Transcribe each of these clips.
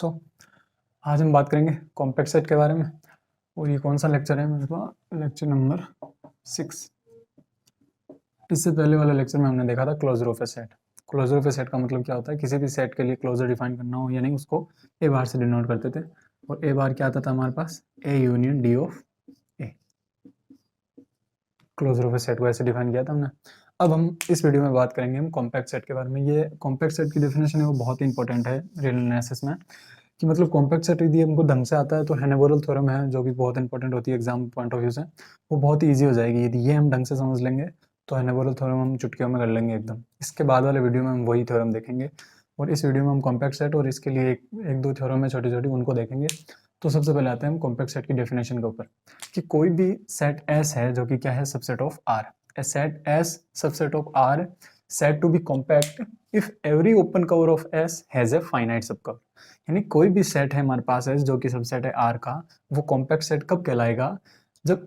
सो आज हम बात करेंगे कॉम्पैक्ट सेट के बारे में। और ये कौन सा लेक्चर है मेरे पास? Lecture number 6। इससे पहले वाले लेक्चर में हमने देखा था closure of a set. Closure of a set का मतलब क्या होता है? किसी भी सेट के लिए क्लोजर डिफाइन करना हो या नहीं, उसको ए बार से डिनोट करते थे। और ए बार क्या आता था हमारे पास? A union D of A. Closure of a set को ऐसे डिफाइन किया था हमने। अब हम इस वीडियो में बात करेंगे हम कॉम्पैक्ट सेट के बारे में। ये कॉम्पैक्ट सेट की डेफिनेशन है वो बहुत ही इंपॉर्टेंट है रियल एनालिसिस में, कि मतलब कॉम्पैक्ट सेट यदि हमको ढंग से आता है तो हैनेबोरल थ्योरम है जो कि बहुत इंपॉर्टेंट होती है एग्जाम पॉइंट ऑफ व्यू से, वो बहुत ही ईजी हो जाएगी। यदि ये हम ढंग से समझ लेंगे तो हैनेबोरल थ्योरम हम चुटकियों में कर लेंगे एकदम। इसके बाद वाले वीडियो में हम वही थ्योरम देखेंगे, और इस वीडियो में हम कॉम्पैक्ट सेट और इसके लिए एक दो थ्योरम है छोटी छोटी, उनको देखेंगे। तो सबसे पहले आते हैं हम कॉम्पैक्ट सेट की डेफिनेशन के ऊपर, कि कोई भी सेट एस है जो कि क्या है? Subset of R. A set S subset of R said to be compact if every open cover of S has a finite subcover। यानी कोई भी सेट है हमारे पास S जो कि सबसेट है R का, वो कॉम्पैक्ट सेट कब कहलाएगा? जब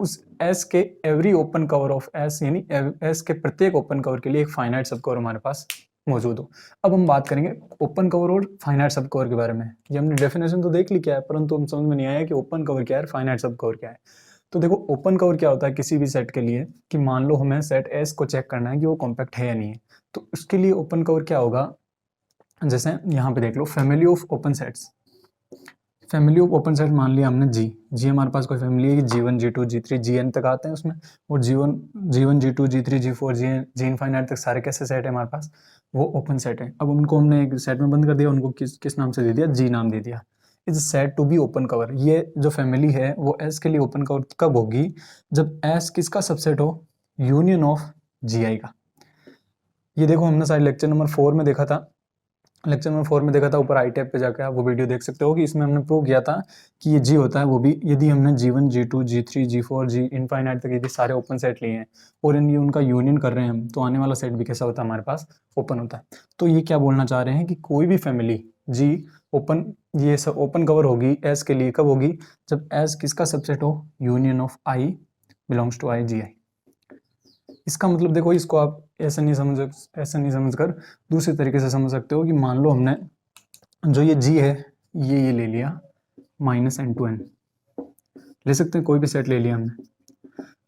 उस S के every open cover of S, यानी S के प्रत्येक ओपन कवर के लिए एक फाइनाइट सब कवर हमारे पास मौजूद हो। अब हम बात करेंगे ओपन कवर और फाइनाइट सब कवर के बारे में। ये हमने डेफिनेशन तो देख ली क्या है, परंतु हम समझ में नहीं आया कि ओपन कवर क्या है, फाइनाइट सब कवर क्या है। तो देखो, ओपन कवर क्या होता है किसी भी सेट के लिए, कि मान लो हमें सेट एस को चेक करना है कि वो कॉम्पैक्ट है या नहीं है, तो उसके लिए ओपन कवर क्या होगा? जैसे यहाँ पे देख लो, family of open sets. Family of open set मान लिया हमने जी हमारे पास कोई फैमिली है कि G1 G2 G3 Gn तक आते हैं उसमें, और G1 G2 G3 G4 G infinite तक सारे कैसे सेट है हमारे पास? वो ओपन सेट है। अब उनको हमने एक सेट में बंद कर दिया, उनको किस नाम से दे दिया? जी नाम दे दिया। Is set to be open cover. ये जो फैमिली है वो एस के लिए ओपन कवर कब होगी? जब एस किसका सबसेट हो? यूनियन ऑफ जी का। ये देखो, हमने शायद लेक्चर नंबर 4 में देखा था। लेक्चर नंबर 4 में देखा था, ऊपर आई टैब पे जाकर आप वो वीडियो देख सकते हो, कि इसमें हमने प्रूव किया था कि ये जी होता है वो भी यदि हमने G1 G2 G3 G4 G infinite तक यदि सारे ओपन सेट लिए हैं और ये उनका यूनियन कर रहे हैं हम, तो आने वाला सेट भी कैसा होता है? हमारे पास ओपन होता है। तो ये क्या बोलना चाह रहे हैं कि कोई भी फैमिली जी ओपन, ये सब ओपन कवर होगी एस के लिए कब होगी? जब एस किसका सबसेट हो? Union of I belongs to I G I. इसका मतलब देखो, इसको आप ऐसा नहीं समझकर दूसरे तरीके से समझ सकते हो, कि मान लो हमने जो ये जी है ये ले लिया -n to n, ले सकते हैं कोई भी सेट ले लिया हमने।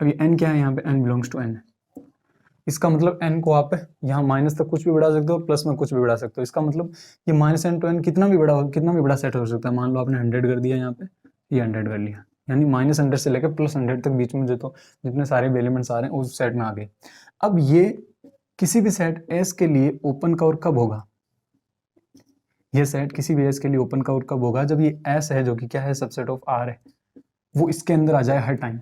अब ये n क्या है? यहाँ पे n बिलोंग्स टू n। इसका मतलब n को आप यहाँ माइनस तक कुछ भी बढ़ा सकते हो, प्लस में कुछ भी बढ़ा सकते हो। इसका मतलब ये -n to n कितना भी बड़ा सेट हो सकता है। मान लो आपने 100 कर दिया यहाँ पे, ये 100 कर लिया, यानी -100 से लेकर +100 तक बीच में जो जितने सारे एलिमेंट्स आ रहे हैं उस सेट में आ गए। अब ये किसी भी सेट S के लिए ओपन कवर कब होगा? ये सेट किसी भी S के लिए ओपन कवर कब होगा? जब ये S है जो कि क्या है? सबसेट ऑफ R है, वो इसके अंदर आ जाए हर टाइम।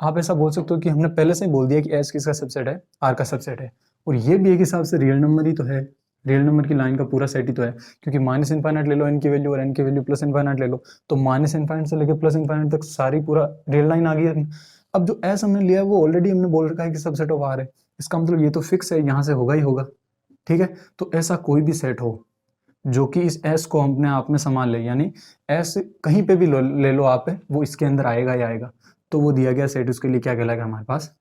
आप ऐसा बोल सकते हो कि हमने पहले से ही बोल दिया कि S किसका सबसेट है? R का सबसेट है। और ये भी एक हिसाब से रियल नंबर ही तो है, रियल नंबर की लाइन का पूरा सेट ही तो है, क्योंकि -इनफाइनाइट ले लो n की वैल्यू और n की वैल्यू +इनफाइनाइट ले लो, तो -इनफाइनाइट से लेकर +इनफाइनाइट तक सारी पूरा रियल लाइन आ गई। अब जो S हमने लिया है वो ऑलरेडी हमने बोल रखा है कि सबसेट ऑफ R है, इसका मतलब ये तो फिक्स है, यहाँ से होगा ही होगा। ठीक है, तो ऐसा कोई भी सेट हो जो कि इस S को अपने आप में संभाल ले, यानी S कहीं पे भी ले लो आप, वो इसके अंदर आएगा ही आएगा, तो वो दिया गया सेट उसके लिए क्या कहलाएगा हमारे पास?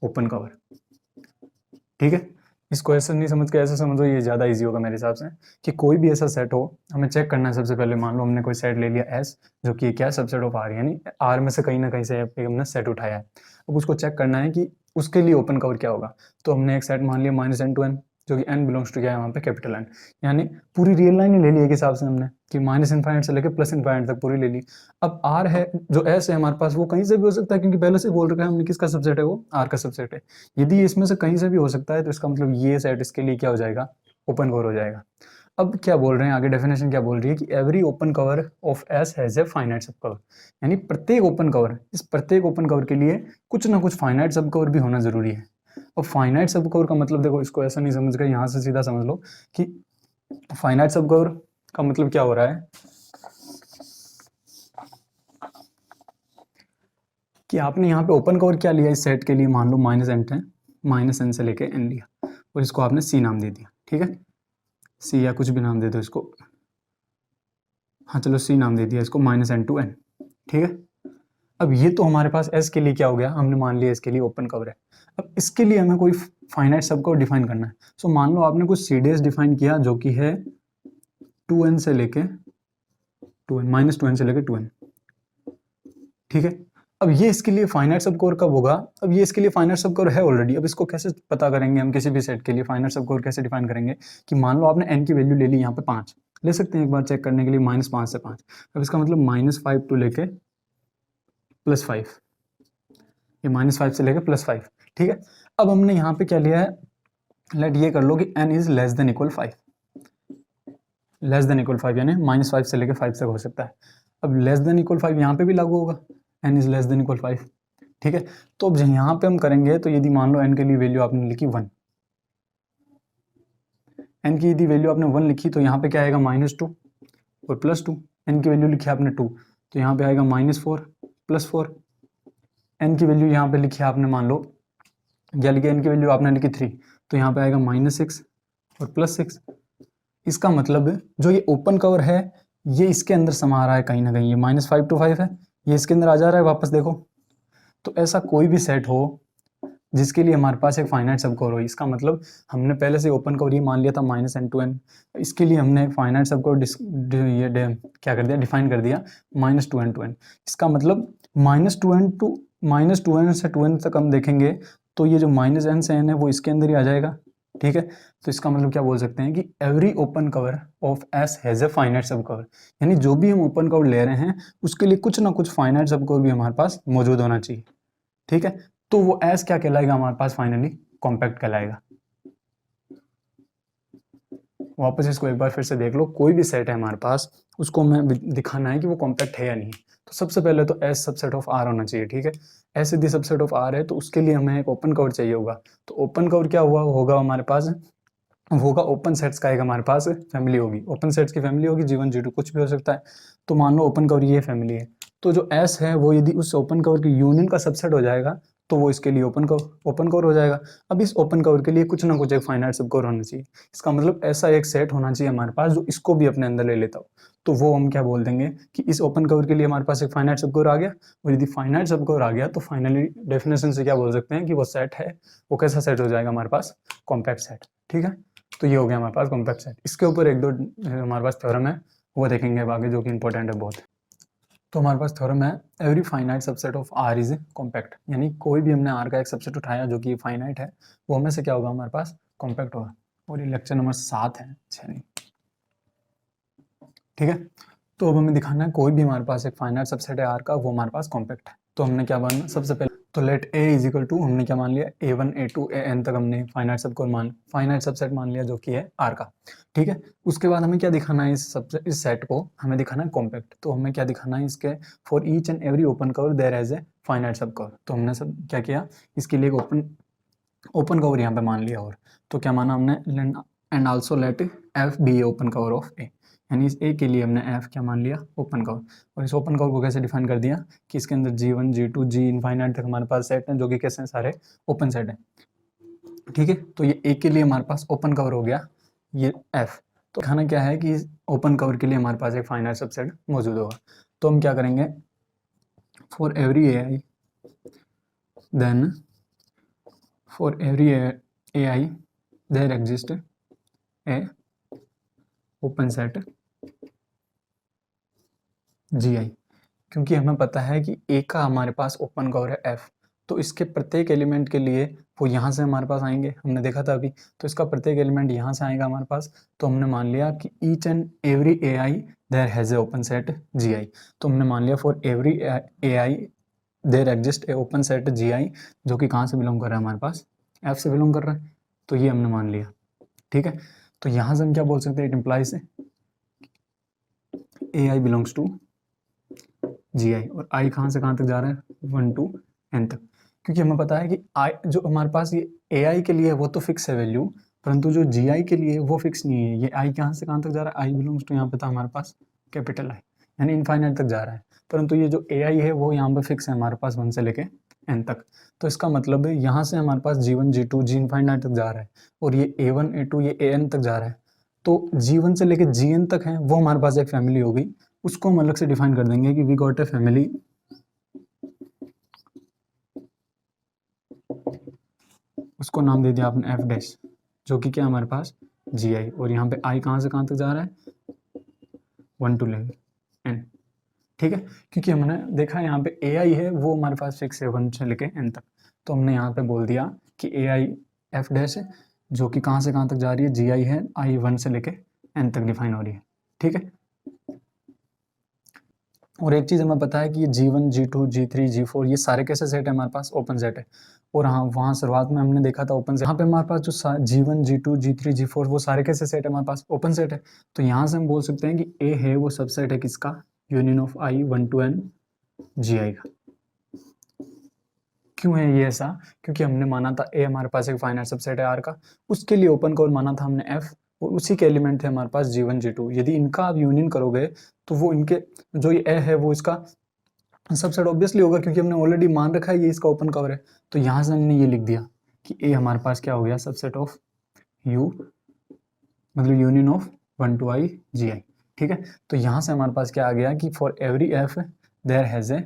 Open cover. ठीक है, इसको ऐसा नहीं समझ के ऐसा समझो, ये ज़्यादा इजी होगा मेरे हिसाब से, कि कोई भी ऐसा सेट हो हमें चेक करना है। सबसे पहले मान लो हमने कोई सेट ले लिया S जो कि क्या है? सबसेट ऑफ R, यानी R में से कहीं ना कहीं से हमने सेट उठाया है। अब उसको चेक करना है कि उसके लिए ओपन कवर क्या होगा। तो हमने एक सेट मान लिया -n to n, जो कि n बिलोंग्स टू क्या है वहाँ पे? कैपिटल N, यानी पूरी रियल लाइन ही ले ली एक हिसाब से हमने, कि -इनफाइनाइट से लेकर +इनफाइनाइट तक पूरी ले ली। अब R है जो S है हमारे पास, वो कहीं से भी हो सकता है, क्योंकि पहले से बोल रखा है हमने किसका सबसेट है? वो R का सबसेट है। यदि इसमें से कहीं से भी हो सकता है तो इसका मतलब ये सेट इसके लिए क्या हो जाएगा? ओपन कवर हो जाएगा। अब क्या बोल रहे हैं आगे, डेफिनेशन क्या बोल रही है कि every open cover of S has a finite सब कवर, यानी प्रत्येक ओपन कवर, इस प्रत्येक ओपन कवर के लिए कुछ ना कुछ फाइनाइट सब कवर भी होना जरूरी है। और फाइनाइट सब कवर का मतलब देखो, इसको ऐसा नहीं समझ कर यहाँ से सीधा समझ लो कि फाइनाइट सब कवर का मतलब क्या हो रहा है, कि आपने यहाँ पे ओपन कवर क्या लिया इस सेट के लिए? मान लो -n से लेके n लिया, और इसको आपने C नाम दे दिया। ठीक है, C या कुछ भी नाम दे दो इसको, हाँ चलो C नाम दे दिया इसको, -n to n। ठीक है, अब ये तो हमारे पास S के लिए क्या हो गया? हमने मान लिया इसके लिए ओपन कवर है। अब इसके लिए हमें कोई फाइनाइट सब कवर डिफाइन करना है। सो मान लो आपने कुछ CDS डिफाइन किया जो कि है 2n से लेके 2n, -2n से लेकर 2n, ठीक है। अब ये इसके लिए फाइनाइट सब कोर कब होगा? अब ये इसके लिए फाइनाइट सब कोर है ऑलरेडी। अब इसको कैसे पता करेंगे हम? किसी भी सेट के लिए फाइनाइट सब कोर कैसे डिफाइन करेंगे कि मान लो आपने n की वैल्यू ले ली, यहाँ पे 5 ले सकते हैं एक बार चेक करने के लिए, -5 से 5। अब इसका मतलब -5 टू लेके +5, ये -5 से लेके +5, ठीक है। अब हमने यहाँ पे क्या लिया है, लेट ये कर लो कि n is less than equal 5, less than equal 5 यानी -5 से लेके 5 तक हो सकता है। अब लेस देन इक्वल 5 यहाँ पे भी लागू होगा, n is less than equal 5, ठीक है। तो अब यहाँ पे हम करेंगे, तो यदि मान लो n के लिए वैल्यू आपने लिखी 1, n की यदि वैल्यू आपने 1 लिखी तो यहाँ पे क्या आएगा -2 और +2, n की वैल्यू लिखी आपने 2 तो यहाँ पे आएगा -4 +4, n की वैल्यू यहाँ पे लिखी आपने मान लो, या लिखी n की वैल्यू आपने लिखी 3 तो यहाँ पे आएगा -6 और +6। इसका मतलब जो ये ओपन कवर है ये इसके अंदर समा रहा है कहीं ना कहीं, ये -5 to 5 है, ये इसके अंदर आ जा रहा है वापस, देखो। तो ऐसा कोई भी सेट हो जिसके लिए हमारे पास एक फाइनाइट सब कवर हो, इसका मतलब हमने पहले से ओपन कवर ये मान लिया था -n to n, इसके लिए हमने एक फाइनाइट सब कवर क्या कर दिया, डिफाइन कर दिया -2n to n। इसका मतलब -2n से 2n तक हम देखेंगे तो ये जो -n से n है वो इसके अंदर ही आ जाएगा, ठीक है। तो इसका मतलब क्या बोल सकते हैं कि every open cover of S has a finite सब कवर, यानी जो भी हम ओपन कवर ले रहे हैं उसके लिए कुछ ना कुछ फाइनाइट सब कवर भी हमारे पास मौजूद होना चाहिए, ठीक है। तो वो S क्या कहलाएगा हमारे पास? फाइनली कॉम्पैक्ट कहलाएगा। वापस इसको एक बार फिर से देख लो, कोई भी सेट है हमारे पास, उसको हमें दिखाना है कि वो कॉम्पैक्ट है या नहीं। तो सबसे पहले तो S सबसेट ऑफ R होना चाहिए, ठीक है। S यदि सबसेट ऑफ R है तो उसके लिए हमें एक ओपन कवर चाहिए होगा। तो ओपन कवर क्या होगा हमारे पास? होगा ओपन सेट्स का एक हमारे पास फैमिली होगी, ओपन सेट्स की फैमिली होगी, G1 G2 कुछ भी हो सकता है। तो मान लो ओपन कवर ये फैमिली है, तो जो S है वो यदि उस ओपन कवर की यूनियन का सबसेट हो जाएगा तो वो इसके लिए ओपन कवर हो जाएगा। अब इस ओपन कवर के लिए कुछ ना कुछ एक फाइनाइट सब कवर होना चाहिए। इसका मतलब ऐसा एक सेट होना चाहिए हमारे पास जो इसको भी अपने अंदर ले लेता हो। तो वो हम क्या बोल देंगे कि इस ओपन कवर के लिए हमारे पास एक फाइनाइट सब कवर आ गया, और यदि फाइनाइट सब कवर आ गया तो फाइनली डेफिनेशन से क्या बोल सकते हैं कि वो सेट है, वो कैसा सेट हो जाएगा हमारे पास? कॉम्पैक्ट सेट, ठीक है। तो ये हो गया हमारे पास कॉम्पैक्ट सेट। इसके ऊपर एक दो हमारे पास थ्योरम है, वो देखेंगे अब आगे, जो कि इंपॉर्टेंट है बहुत। तो हमारे पास थ्योरम है every finite subset of R is compact, यानी कोई भी हमने R का एक सबसेट उठाया जो कि फाइनाइट है, वो हमें से क्या होगा हमारे पास? कॉम्पैक्ट होगा। और ये लेक्चर नंबर 7 है, 6 नहीं, ठीक है। तो अब हमें दिखाना है कोई भी हमारे पास एक फाइनाइट सबसेट है R का, वो हमारे पास कॉम्पैक्ट है। तो हमने क्या माना सबसे पहले, तो let A is equal to, हमने क्या मान लिया, A1 A2 AN तक हमने फाइनाइट सबसेट मान लिया जो कि है R का, ठीक है। उसके बाद हमें क्या दिखाना है, इस सेट को हमें दिखाना है कॉम्पैक्ट। तो हमें क्या दिखाना है इसके, for each and every open cover there has a finite subcover. तो हमने सब क्या किया, इसके लिए एक ओपन कवर यहाँ पे मान लिया, और तो क्या माना हमने, and also let F be open cover of A, यानी इस A के लिए हमने F क्या मान लिया, ओपन कवर। और इस ओपन कवर को कैसे डिफाइन कर दिया कि इसके अंदर G1 G2 G इनफाइनाइट तक हमारे पास सेट हैं जो कि कैसे हैं, सारे ओपन सेट हैं, ठीक है। तो ये A के लिए हमारे पास ओपन कवर हो गया ये F। तो खाना क्या है कि ओपन कवर के लिए हमारे पास एक फाइनाइट सबसेट मौजूद होगा। तो हम क्या करेंगे, for every AI then for every AI there exist a open set GI, क्योंकि हमें पता है कि A का हमारे पास ओपन कवर है F, तो इसके प्रत्येक एलिमेंट के लिए वो यहाँ से हमारे पास आएंगे, हमने देखा था अभी। तो इसका प्रत्येक एलिमेंट यहाँ से आएगा हमारे पास। तो हमने मान लिया कि each and every AI there has a open set GI। तो हमने मान लिया for every AI there exist a open set GI, जो कि कहाँ से बिलोंग कर रहा है हमारे पास, F से बिलोंग कर रहा है। तो ये हमने मान लिया, ठीक है। तो यहाँ से हम क्या बोल सकते हैं, it implies AI belongs to GI, और I कहाँ से कहाँ तक जा रहा है, 1 to N तक। क्योंकि हमें पता है कि I जो हमारे पास ये AI के लिए वो तो फिक्स है वैल्यू, परंतु जो GI के लिए वो फिक्स नहीं है। ये I कहाँ से कहाँ तक जा रहा है, I बिलोंग्स टू, यहाँ पे था हमारे पास कैपिटल I, यानी इनफाइनाइट तक जा रहा है। परंतु ये जो AI है वो यहाँ पे फिक्स है हमारे पास 1 से लेके N तक। तो इसका मतलब है यहाँ से हमारे पास G1 G2 G इनफाइनाइट तक जा रहा है, और ये A1 A2 ये AN तक जा रहा है। तो G1 से लेके GN तक है, वो हमारे पास एक फैमिली हो गई। उसको हम अलग से डिफाइन कर देंगे कि वी गॉट ए फैमिली, उसको नाम दे दिया आपने F', जो कि क्या हमारे पास GI, और यहाँ पे I कहाँ से कहाँ तक जा रहा है, 1 to N, ठीक है, क्योंकि हमने देखा यहाँ पे ए आई है वो हमारे पास फिक्स है 1 से लेके n तक, तो हमने यहाँ पे बोल दिया कि ए आई एफ डैश है जो कि कहाँ से कहाँ तक जा रही है, जी आई है आई 1 से लेके n तक डिफाइन हो रही है। ठीक है, और एक चीज़ हमें पता है कि ये G1, G2, G3, G4 ये सारे कैसे सेट है, हमारे पास ओपन सेट है। और हाँ, वहाँ शुरुआत में हमने देखा था ओपन सेट, यहाँ पे हमारे पास जो G1, G2, G3, G4 वो सारे कैसे सेट है, हमारे पास ओपन सेट है। तो यहाँ से हम बोल सकते हैं कि A है वो सबसेट है किसका, union of I 1 to N जी आई का। क्यों है ये ऐसा, क्योंकि हमने माना था A हमारे पास एक फाइनाइट सबसेट है R का, उसके लिए ओपन कवर माना था हमने F, और उसी के एलिमेंट थे हमारे पास G1, G2। यदि इनका आप यूनियन करोगे तो वो इनके जो ये A है वो इसका सबसेट ऑब्वियसली होगा, क्योंकि हमने ऑलरेडी मान रखा है ये इसका ओपन कवर है। तो यहाँ से हमने ये लिख दिया कि A हमारे पास क्या हो गया, सबसेट ऑफ U, मतलब union of 1 to I G I। ठीक है, तो यहाँ से हमारे पास क्या आ गया कि for every F there has a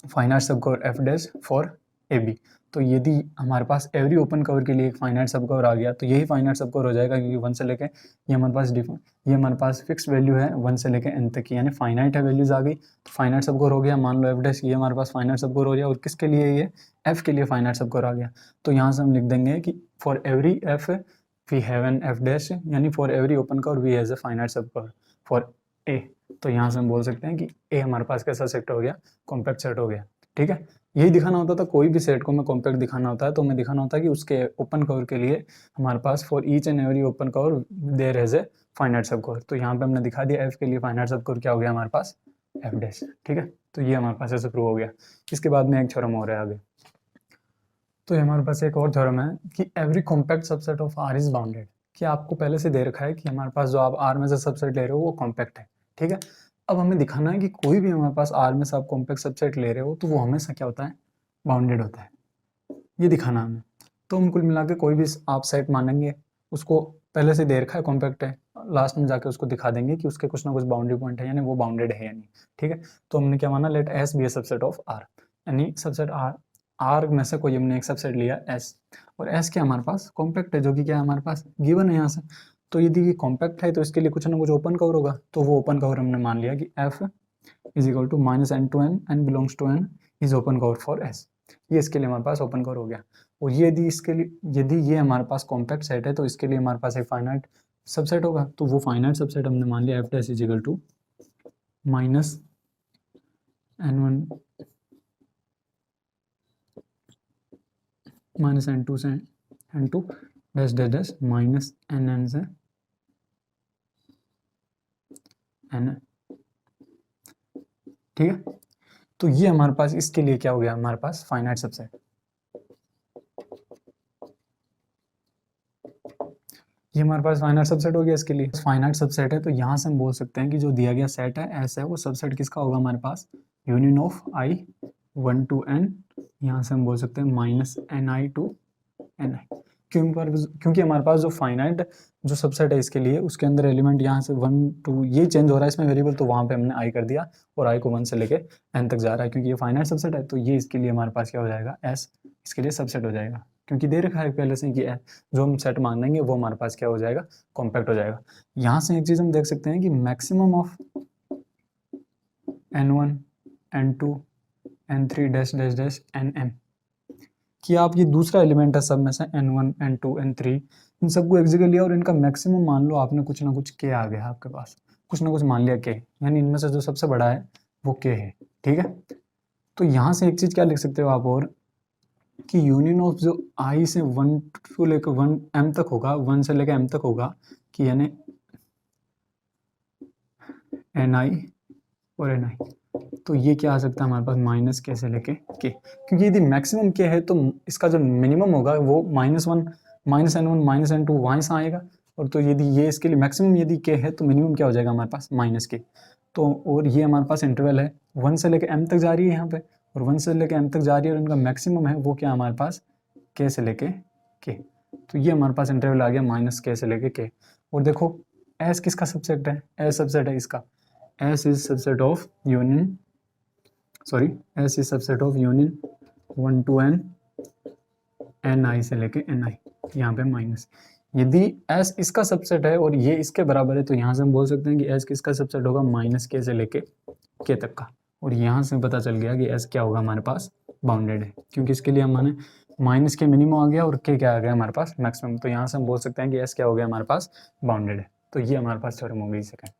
finite subcover F dash for a B. तो यदि हमारे पास एवरी ओपन कवर के लिए एक फाइनाइट सब कवर आ गया तो यही फाइनाइट सब कवर हो जाएगा, क्योंकि 1 से लेके ये हमारे पास ये हमारे पास फिक्स वैल्यू है 1 से लेके n तक की, यानी फाइनाइट है वैल्यूज आ गई तो फाइनाइट सब कवर हो गया। मान लो एफ डैश ये हमारे पास फाइनाइट सब कवर हो गया, और किसके लिए ये f के लिए फाइनाइट सब कवर आ गया। तो यहाँ से हम लिख देंगे कि for every f we have an f dash, यानी for every open cover we has a finite subcover for a। तो यहाँ से हम बोल सकते हैं कि a हमारे पास कैसा सेट हो गया, कॉम्पैक्ट सेट हो गया। ठीक है, यही दिखाना होता था, कोई भी सेट को मैं कॉम्पैक्ट दिखाना होता है तो हमें दिखाना होता है कि उसके ओपन कवर के लिए हमारे पास for each and every open cover there has a finite subcover. तो यहाँ पे हमने दिखा दिया एफ के लिए फाइनाइट सब कवर क्या हो गया हमारे पास, एफ डैश। ठीक है, तो ये हमारे पास ऐसे प्रूव हो गया। इसके बाद में एक थ्योरम हो रहा है आगे, तो ये हमारे पास एक और थ्योरम है कि every compact subset of R is bounded. कि आपको पहले से दे रखा है कि हमारे पास जो आप आर में से सबसेट ले रहे हो वो कॉम्पैक्ट है। ठीक है, अब हमें दिखाना है कि कोई भी हमारे पास आर में से आप कॉम्पैक्ट सबसेट ले रहे हो तो वो हमेशा क्या होता है, बाउंडेड होता है, ये दिखाना हमें। तो हम कुल मिला के कोई भी आप सेट मानेंगे, उसको पहले से दे रखा है कॉम्पैक्ट है, लास्ट में जाके उसको दिखा देंगे कि उसके कुछ ना कुछ बाउंड्री पॉइंट है, यानी वो बाउंडेड है या नहीं। ठीक है, तो हमने क्या माना, let S be a subset of R, यानी सबसेट आर में से कोई हमने एक सबसेट लिया एस, और एस क्या हमारे पास कॉम्पैक्ट है, जो कि क्या है हमारे पास गिवन है यहाँ से। तो यदि ये कॉम्पैक्ट है तो इसके लिए कुछ ना कुछ ओपन कवर होगा, तो वो ओपन कवर हमने मान लिया कि F is equal to minus N to N, N belongs to N is open cover for S. ये इसके लिए हमारे पास ओपन कवर हो गया। और ये यदि इसके लिए, यदि ये हमारे पास कॉम्पैक्ट सेट है तो इसके लिए हमारे पास एक फाइनाइट सबसेट होगा, तो वो फाइनाइट सबसेट हमने मान लिया F dash is equal to minus N one minus N two से N two dash dash dash minus N N से एन। ठीक है, तो ये हमारे पास इसके लिए क्या हो गया, हमारे पास फाइनाइट सबसेट। ये हमारे पास फाइनाइट सबसेट हो गया, इसके लिए फाइनाइट सबसेट है। तो यहाँ से हम बोल सकते हैं कि जो दिया गया सेट है एस है वो सबसेट किसका होगा हमारे पास, union of I 1 to n, यहाँ से हम बोल सकते हैं minus N I to N I. क्योंकि हमारे पास जो फाइनाइट जो सबसेट है इसके लिए उसके अंदर एलिमेंट यहाँ से 1 2 ये चेंज हो रहा है इसमें वेरिएबल, तो वहाँ पे हमने आई कर दिया और आई को 1 से लेके n तक जा रहा है, क्योंकि ये फाइनाइट सबसेट है। तो ये इसके लिए हमारे पास क्या हो जाएगा, s इसके लिए सबसेट हो जाएगा, क्योंकि दे रखा है पहले से कि जो हम सेट मान लेंगे वो हमारे पास क्या हो जाएगा, कॉम्पैक्ट हो जाएगा। यहाँ से एक चीज़ हम देख सकते हैं कि maximum of n1 n2 n3 dash dash dash nm, कि आप ये दूसरा एलिमेंट है सब में से n1 n2 n3 इन सबको एक जगह लिया और इनका मैक्सिमम मान लो आपने कुछ ना कुछ k आ गया आपके पास, कुछ ना कुछ मान लिया k, यानी इनमें से जो सबसे बड़ा है वो k है। ठीक है, तो यहाँ से एक चीज़ क्या लिख सकते हो आप, और कि यूनियन ऑफ जो i से 1 टू लेकर 1 m तक होगा, 1 से लेकर m तक होगा, कि यानी ni और ni, तो ये क्या आ सकता है हमारे पास माइनस के से लेके के, क्योंकि यदि मैक्सिमम के है तो इसका जो मिनिमम होगा वो -1 माइनस n1 माइनस n2 वहाँ से आएगा, और तो यदि ये इसके लिए मैक्सिमम यदि के है तो मिनिमम क्या हो जाएगा हमारे पास माइनस के। तो और ये हमारे पास इंटरवल है 1 से लेके m तक जा रही है यहाँ पे, और 1 से लेके m तक जा रही है और इनका मैक्सिमम है वो क्या हमारे पास के से लेके के। तो ये हमारे पास इंटरवल आ गया माइनस के से लेके के। और देखो एस किसका सबसेट है, एस सबसेट है इसका, S is subset of union S is subset of union 1 to n n i से लेके n i, यहाँ पे माइनस, यदि एस इसका सबसेट है और ये इसके बराबर है तो यहाँ से हम बोल सकते हैं कि एस किसका सबसेट होगा, माइनस के से लेके के तक का। और यहाँ से पता चल गया कि एस क्या होगा हमारे पास, बाउंडेड है, क्योंकि इसके लिए हमारे माइनस के मिनिमम आ गया और के क्या आ गया हमारे पास, मैक्सिमम। तो यहाँ से हम बोल सकते हैं कि एस क्या हो गया हमारे पास, बाउंडेड है। तो ये हमारे पास थ्योरम हो गई सेकंड।